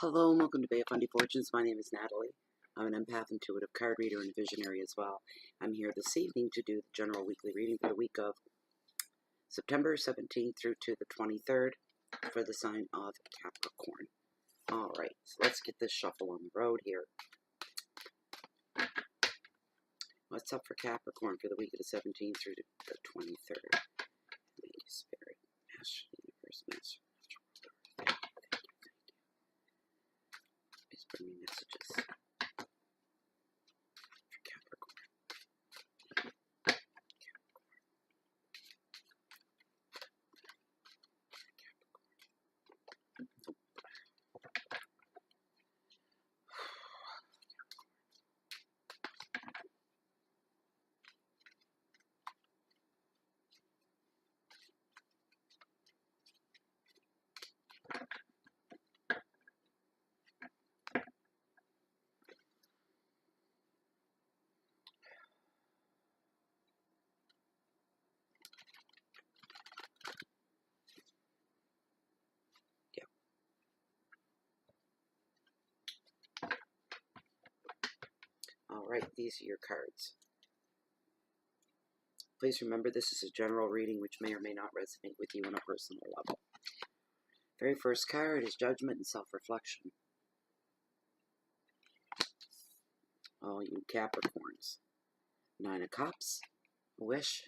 Hello and welcome to Bay of Fundy Fortunes. My name is Natalie. I'm an empath, intuitive card reader, and visionary as well. I'm here this evening to do the general weekly reading for the week of September 17th through to the 23rd for the sign of Capricorn. Alright, so let's get this shuffle on the road here. What's up for Capricorn for the week of the 17th through to the 23rd? Thank you, Spirit. Master, Universe, Master. Please bring me messages for Capricorn. Alright, these are your cards. Please remember this is a general reading which may or may not resonate with you on a personal level. Very first card is Judgment and Self-Reflection. All you Capricorns. 9 of Cups. Wish.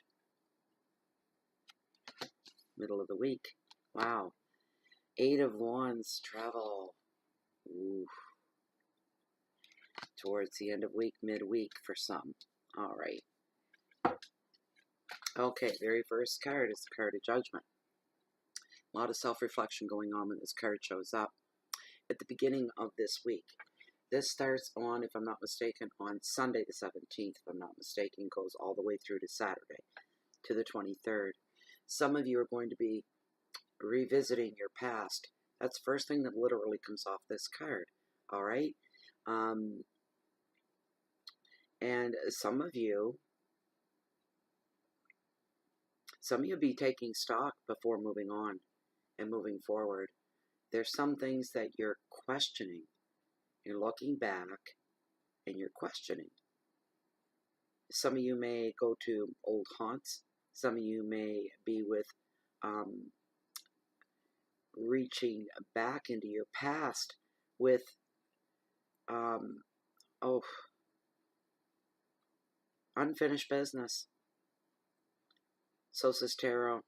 Middle of the week. Wow. 8 of Wands. Travel. Ooh. Towards the end of week, midweek for some. Alright. Okay, very first card is the card of Judgment. A lot of self-reflection going on when this card shows up at the beginning of this week. This starts on, if I'm not mistaken, on Sunday the 17th, if I'm not mistaken, goes all the way through to Saturday, to the 23rd. Some of you are going to be revisiting your past. That's the first thing that literally comes off this card. Alright? And some of you be taking stock before moving on and moving forward. There's some things that you're questioning. You're looking back and you're questioning. Some of you may go to old haunts. Some of you may be with reaching back into your past with unfinished business. So says Tarot.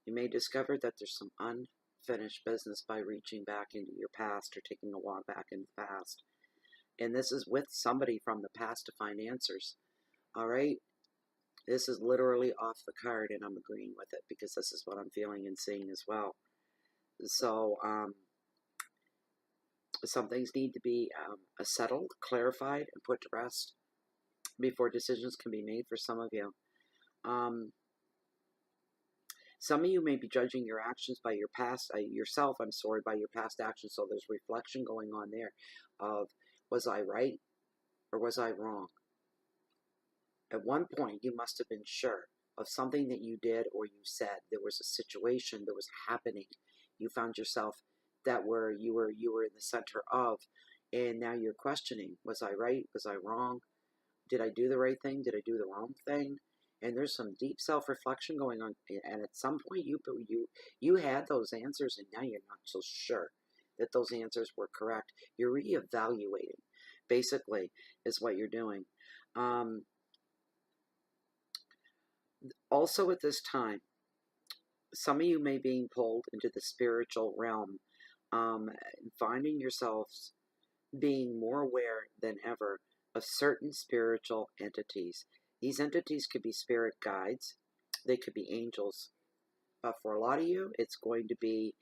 You may discover that there's some unfinished business by reaching back into your past or taking a walk back in the past. And this is with somebody from the past to find answers. Alright? This is literally off the card, and I'm agreeing with it because this is what I'm feeling and seeing as well. So, some things need to be settled, clarified, and put to rest before decisions can be made for some of you. Some of you may be judging your actions by your past, by your past actions. So there's reflection going on there of, was I right or was I wrong? At one point, you must have been sure of something that you did or you said. There was a situation that was happening. You found yourself you were in the center of, and now you're questioning, was I right? Was I wrong? Did I do the right thing? Did I do the wrong thing? And there's some deep self-reflection going on. And at some point, you had those answers, and now you're not so sure that those answers were correct. You're reevaluating, basically, is what you're doing. Also at this time, some of you may be being pulled into the spiritual realm, finding yourselves being more aware than ever of certain spiritual entities. These entities could be spirit guides. They could be angels. For a lot of you, it's going to be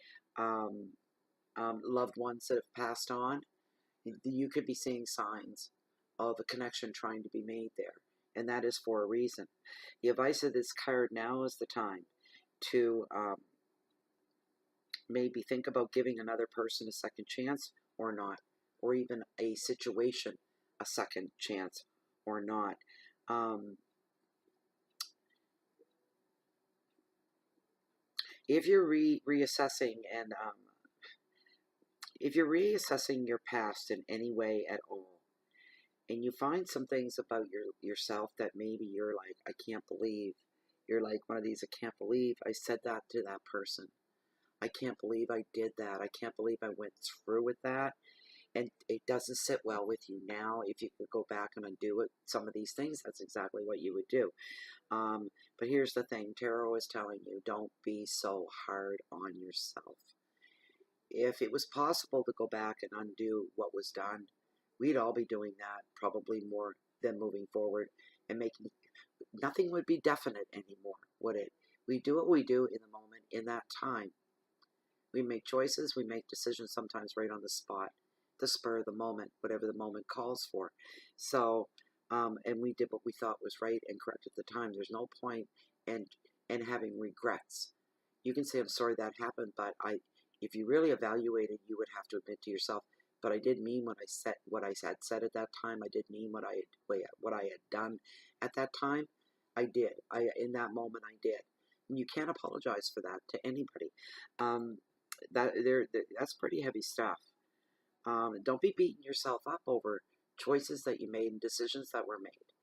loved ones that have passed on. You could be seeing signs of a connection trying to be made there. And that is for a reason. The advice of this card, now is the time to maybe think about giving another person a second chance or not. Or even a situation a second chance or not. If you're reassessing and If you're reassessing your past in any way at all, and you find some things about yourself that maybe you're like, I can't believe, you're like one of these, I can't believe I said that to that person. I can't believe I did that. I can't believe I went through with that. And it doesn't sit well with you now. If you could go back and undo it, some of these things, that's exactly what you would do. But here's the thing. Tarot is telling you, don't be so hard on yourself. If it was possible to go back and undo what was done, we'd all be doing that, probably more than moving forward and making, nothing would be definite anymore, would it? We do what we do in the moment, in that time. We make choices, we make decisions sometimes right on the spot, the spur of the moment, whatever the moment calls for. So, and we did what we thought was right and correct at the time. There's no point in having regrets. You can say, I'm sorry that happened, but if you really evaluated, you would have to admit to yourself, but I did mean what I had said at that time. I did mean what I had done at that time. I did. In that moment, I did. And you can't apologize for that to anybody. That's pretty heavy stuff. Don't be beating yourself up over choices that you made and decisions that were made.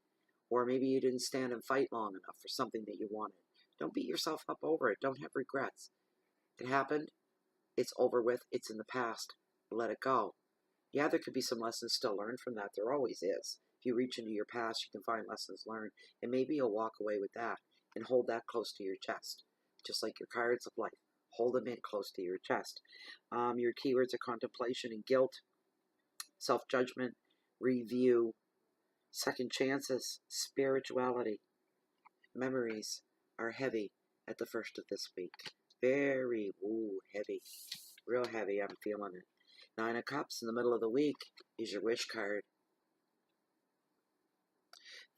Or maybe you didn't stand and fight long enough for something that you wanted. Don't beat yourself up over it. Don't have regrets. It happened. It's over with. It's in the past. Let it go. Yeah, there could be some lessons still learned from that. There always is. If you reach into your past, you can find lessons learned. And maybe you'll walk away with that and hold that close to your chest. Just like your cards of life. Hold them in close to your chest. Your keywords are contemplation and guilt, self-judgment, review, second chances, spirituality. Memories are heavy at the first of this week. Very, heavy. Real heavy, I'm feeling it. 9 of Cups in the middle of the week is your wish card.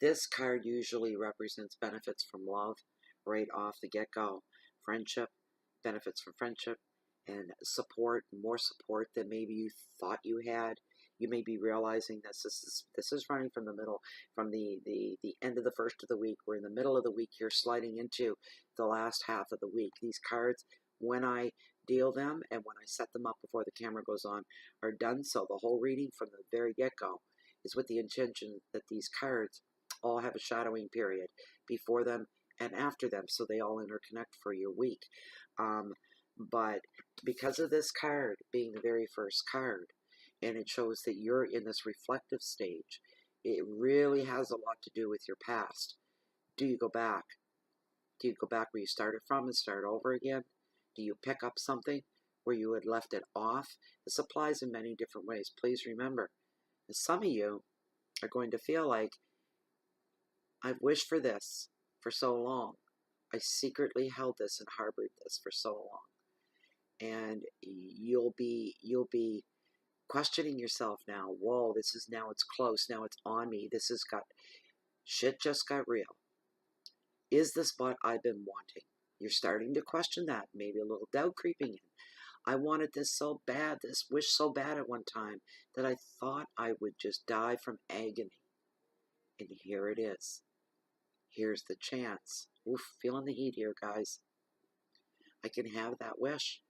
This card usually represents benefits from love right off the get-go. Friendship, benefits from friendship, and support, more support than maybe you thought you had. You may be realizing this is running from the middle, from the end of the first of the week. We're in the middle of the week. You're sliding into the last half of the week. These cards, when I deal them and when I set them up before the camera goes on, are done so. The whole reading from the very get-go is with the intention that these cards all have a shadowing period before them and after them, so they all interconnect for your week. But because of this card being the very first card, and it shows that you're in this reflective stage, it really has a lot to do with your past. Do you go back? Do you go back where you started from and start over again? Do you pick up something where you had left it off? This applies in many different ways. Please remember, that some of you are going to feel like, I've wished for this for so long. I secretly held this and harbored this for so long. And you'll be questioning yourself now. Whoa, now it's close. Now it's on me. Shit just got real. Is this what I've been wanting? You're starting to question that. Maybe a little doubt creeping in. I wanted this so bad, this wish so bad at one time, that I thought I would just die from agony. And here it is. Here's the chance. Oof, feeling the heat here, guys. I can have that wish.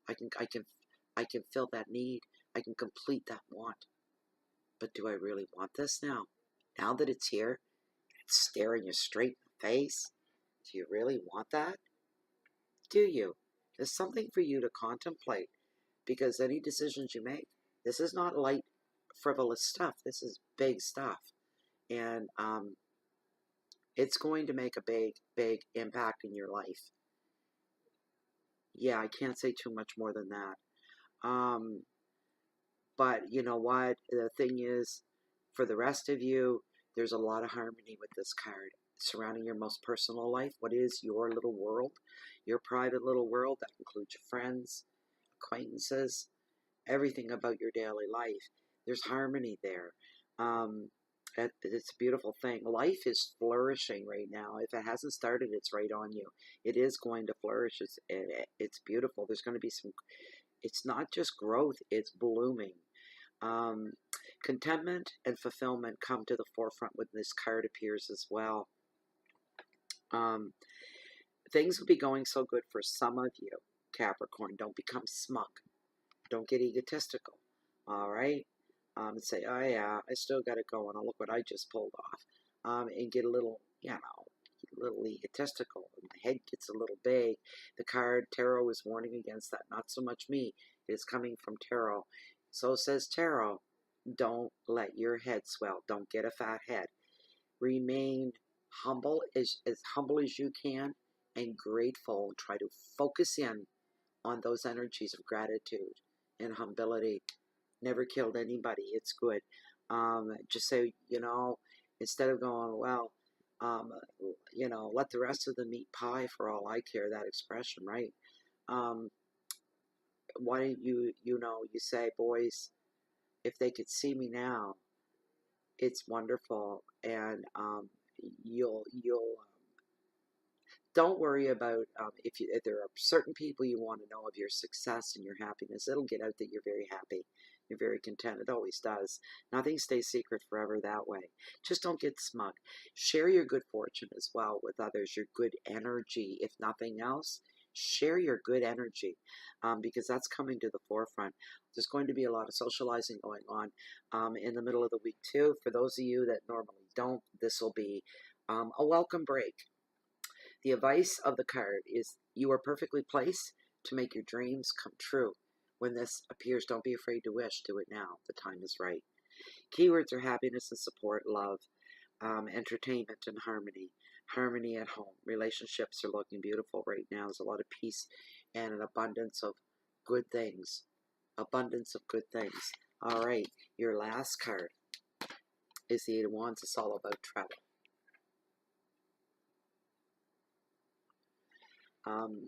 I can fill that need. I can complete that want. But do I really want this now? Now that it's here, it's staring you straight in the face. Do you really want that? Do you? There's something for you to contemplate, because any decisions you make, this is not light, frivolous stuff. This is big stuff. And it's going to make a big, big impact in your life. Yeah, I can't say too much more than that. But you know what? The thing is, for the rest of you, there's a lot of harmony with this card surrounding your most personal life. What is your little world? Your private little world. That includes your friends, acquaintances, everything about your daily life. There's harmony there. It's a beautiful thing. Life is flourishing right now. If it hasn't started, it's right on you. It is going to flourish. It's beautiful. There's going to be some, it's not just growth, it's blooming. Contentment and fulfillment come to the forefront when this card appears as well. Things will be going so good for some of you, Capricorn. Don't become smug. Don't get egotistical. All right. And say, oh yeah, I still got it going. Oh, look what I just pulled off. And get a little, a little egotistical. And the head gets a little big. The card tarot is warning against that. Not so much me. It is coming from tarot. So says tarot. Don't let your head swell. Don't get a fat head. Remain humble, as humble as you can, and grateful. Try to focus in on those energies of gratitude and humility. Never killed anybody. It's good. Just say, instead of going, well, let the rest of them eat pie for all I care, that expression, right? Why don't you say, boys, if they could see me now, it's wonderful. And you'll don't worry about if there are certain people you want to know of your success and your happiness. It'll get out that you're very happy. You're very content. It always does. Nothing stays secret forever that way. Just don't get smug. Share your good fortune as well with others, your good energy. If nothing else, share your good energy because that's coming to the forefront. There's going to be a lot of socializing going on in the middle of the week too. For those of you that normally don't, this will be a welcome break. The advice of the card is you are perfectly placed to make your dreams come true. When this appears, don't be afraid to wish. Do it now. The time is right. Keywords are happiness and support, love, entertainment and harmony. Harmony at home. Relationships are looking beautiful right now. There's a lot of peace and an abundance of good things. Abundance of good things. All right. Your last card is the Eight of Wands. It's all about travel.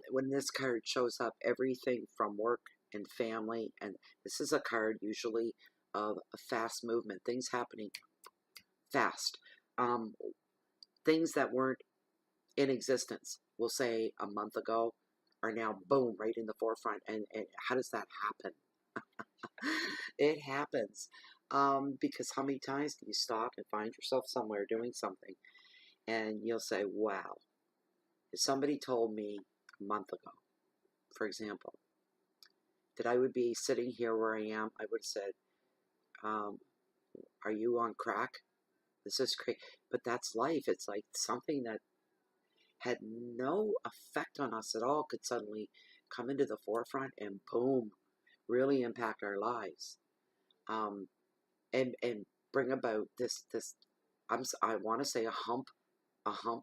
When this card shows up, everything from work and family, and this is a card usually of a fast movement, things happening fast, things that weren't in existence, we'll say a month ago, are now boom, right in the forefront. And how does that happen? It happens because how many times do you stop and find yourself somewhere doing something and you'll say, wow, if somebody told me a month ago, for example, that I would be sitting here where I am, I would have said, are you on crack? This is crazy. But that's life. It's like something that had no effect on us at all could suddenly come into the forefront and boom, really impact our lives. And bring about this I want to say a hump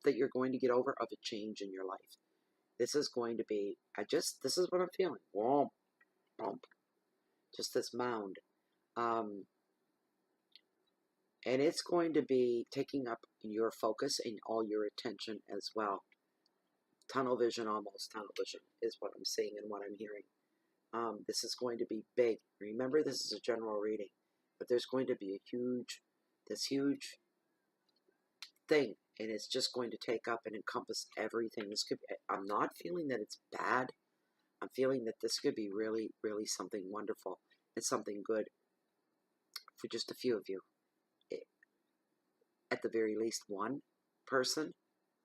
that you're going to get over of a change in your life. This is going to be, this is what I'm feeling. Womp, bump. Just this mound. And it's going to be taking up your focus and all your attention as well. Tunnel vision, almost tunnel vision, is what I'm seeing and what I'm hearing. This is going to be big. Remember, this is a general reading, but there's going to be this huge thing, and it's just going to take up and encompass everything. This could be, I'm not feeling that it's bad. I'm feeling that this could be really, really something wonderful and something good for just a few of you. At the very least, one person.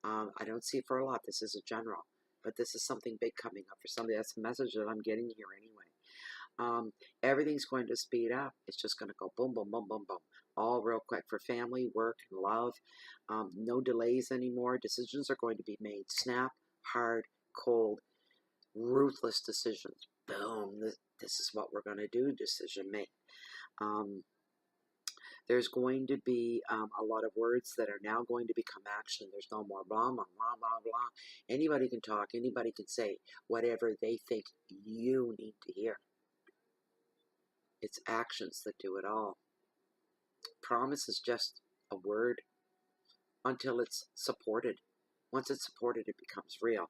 I don't see it for a lot. This is a general, but this is something big coming up for somebody. That's the message that I'm getting here anyway. Everything's going to speed up. It's just going to go boom, boom, boom, boom, boom, all real quick for family, work, and love. No delays anymore. Decisions are going to be made. Snap, hard, cold, ruthless decisions. Boom. This is what we're going to do. Decision made. There's going to be a lot of words that are now going to become action. There's no more blah, blah, blah, blah, blah. Anybody can talk. Anybody can say whatever they think you need to hear. It's actions that do it all. Promise is just a word until it's supported. Once it's supported, it becomes real.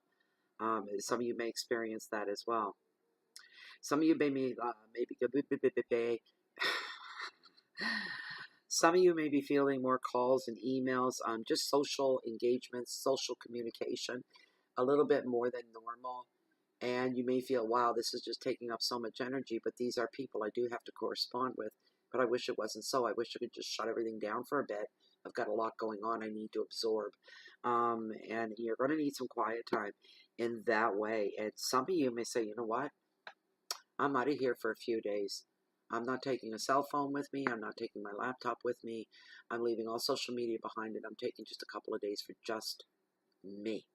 Some of you may experience that as well. Some of you Some of you may be feeling more calls and emails, just social engagements, social communication, a little bit more than normal. And you may feel, wow, this is just taking up so much energy, but these are people I do have to correspond with. But I wish it wasn't so. I wish I could just shut everything down for a bit. I've got a lot going on I need to absorb. And you're going to need some quiet time in that way. And some of you may say, you know what? I'm out of here for a few days. I'm not taking a cell phone with me. I'm not taking my laptop with me. I'm leaving all social media behind, and I'm taking just a couple of days for just me.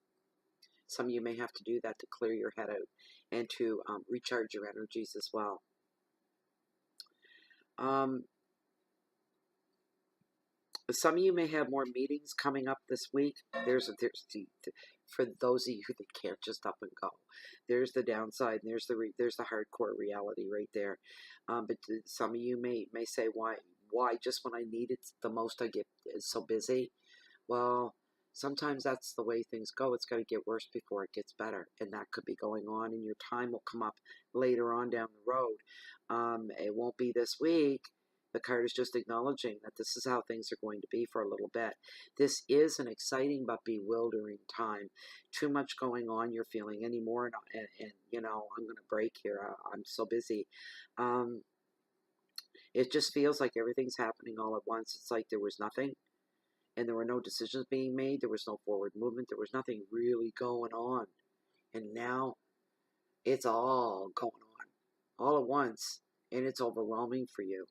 Some of you may have to do that to clear your head out and to recharge your energies as well. Some of you may have more meetings coming up this week. For those of you that can't just up and go, there's the downside, and there's the hardcore reality right there. But some of you may say, why just when I need it the most I get so busy? Well, sometimes that's the way things go. It's got to get worse before it gets better, and that could be going on, and your time will come up later on down the road. It won't be this week. The card is just acknowledging that this is how things are going to be for a little bit. This is an exciting but bewildering time. Too much going on, you're feeling anymore, and you know, I'm going to break here. I'm so busy. It just feels like everything's happening all at once. It's like there was nothing, and there were no decisions being made. There was no forward movement. There was nothing really going on. And now it's all going on all at once, and it's overwhelming for you.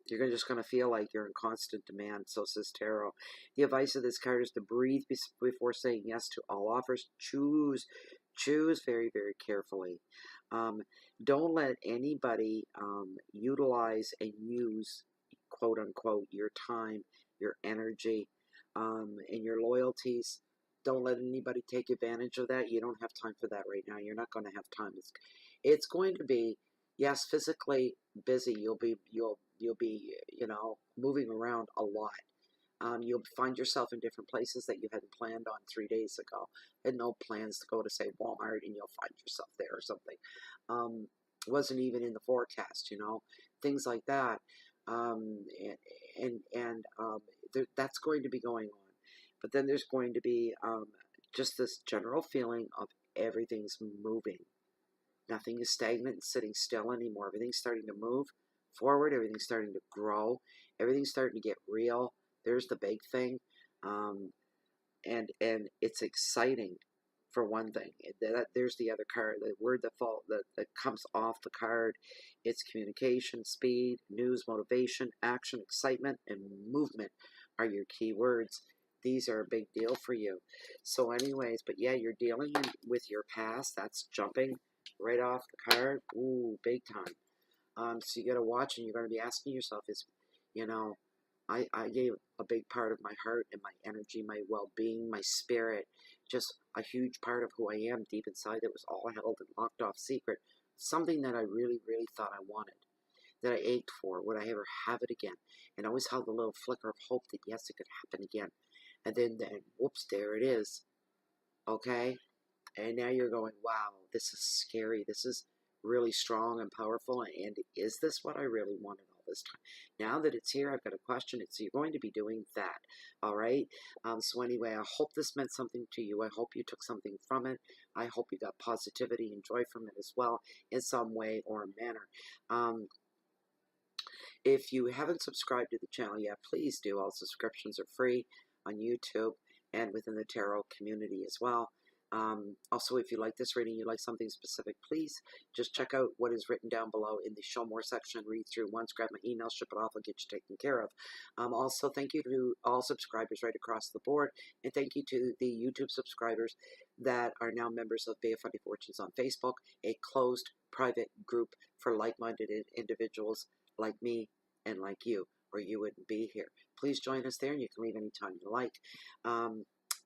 You're just going to feel like you're in constant demand. So says tarot. The advice of this card is to breathe before saying yes to all offers. Choose very, very carefully. Don't let anybody utilize and use, quote unquote, your time, your energy, and your loyalties. Don't let anybody take advantage of that. You don't have time for that right now. You're not going to have time. It's going to be, yes, physically busy. You'll be, you know, moving around a lot. You'll find yourself in different places that you hadn't planned on 3 days ago. Had no plans to go to, say, Walmart, and you'll find yourself there or something. Wasn't even in the forecast, you know, things like that. That's going to be going on. But then there's going to be just this general feeling of everything's moving. Nothing is stagnant and sitting still anymore. Everything's starting to move forward. Everything's starting to grow. Everything's starting to get real. There's the big thing. And it's exciting for one thing. There's the other card. The word that comes off the card. It's communication, speed, news, motivation, action, excitement, and movement are your key words. These are a big deal for you. So anyways, but yeah, you're dealing with your past. That's jumping right off the card. Ooh, big time. So you got to watch, and you're going to be asking yourself, you know, I gave a big part of my heart and my energy, my well-being, my spirit, just a huge part of who I am deep inside that was all held and locked off secret. Something that I really, really thought I wanted, that I ached for. Would I ever have it again? And I always held a little flicker of hope that yes, it could happen again. And then whoops, there it is. Okay? And now you're going, wow, this is scary. This is really strong and powerful. And is this what I really wanted all this time? Now that it's here, I've got a question. You're going to be doing that. All right? So anyway, I hope this meant something to you. I hope you took something from it. I hope you got positivity and joy from it as well in some way or manner. If you haven't subscribed to the channel yet, please do. All subscriptions are free on YouTube and within the tarot community as well. Also, if you like this reading, you like something specific, please just check out what is written down below in the show more section. Read through once, grab my email, ship it off, I'll get you taken care of. Also, thank you to all subscribers right across the board, and thank you to the YouTube subscribers that are now members of Bay of Funny Fortunes on Facebook, a closed private group for like-minded individuals like me and like you, or you wouldn't be here. Please join us there, and you can leave anytime you like.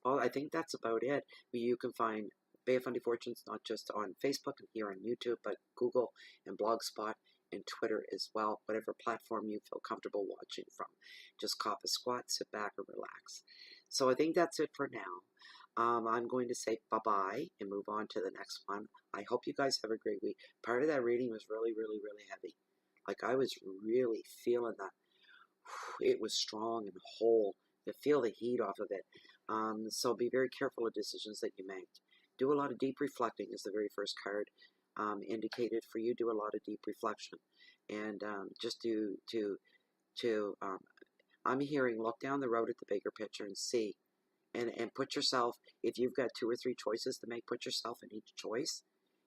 Well, I think that's about it. You can find Bay of Funny Fortunes not just on Facebook and here on YouTube, but Google and Blogspot and Twitter as well, whatever platform you feel comfortable watching from. Just cop a squat, sit back, and relax. So I think that's it for now. I'm going to say bye-bye and move on to the next one. I hope you guys have a great week. Part of that reading was really, really, really heavy. Like, I was really feeling that. It was strong and whole. You feel the heat off of it. So be very careful of decisions that you make. Do a lot of deep reflecting is the very first card indicated for you. Do a lot of deep reflection. And just I'm hearing, look down the road at the bigger picture and see. And put yourself, if you've got 2 or 3 choices to make, put yourself in each choice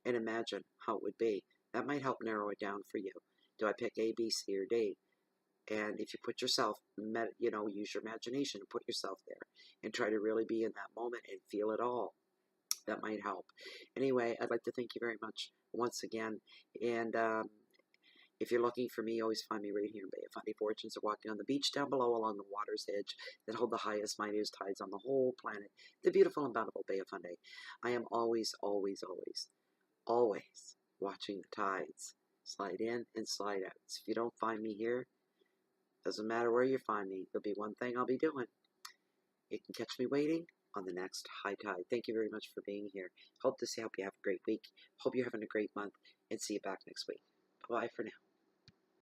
and imagine how it would be. That might help narrow it down for you. Do I pick A, B, C, or D? And if you put yourself, use your imagination and put yourself there and try to really be in that moment and feel it all, that might help. Anyway, I'd like to thank you very much once again. And if you're looking for me, always find me right here in Bay of Funny Fortunes, or walking on the beach down below along the water's edge that hold the highest, mightiest tides on the whole planet, the beautiful and bountiful Bay of Fundy. I am always, always, always, always watching the tides slide in and slide out. So if you don't find me here, doesn't matter where you find me, there'll be one thing I'll be doing. You can catch me waiting on the next high tide. Thank you very much for being here. Hope you have a great week. Hope you're having a great month, and see you back next week. Bye for now.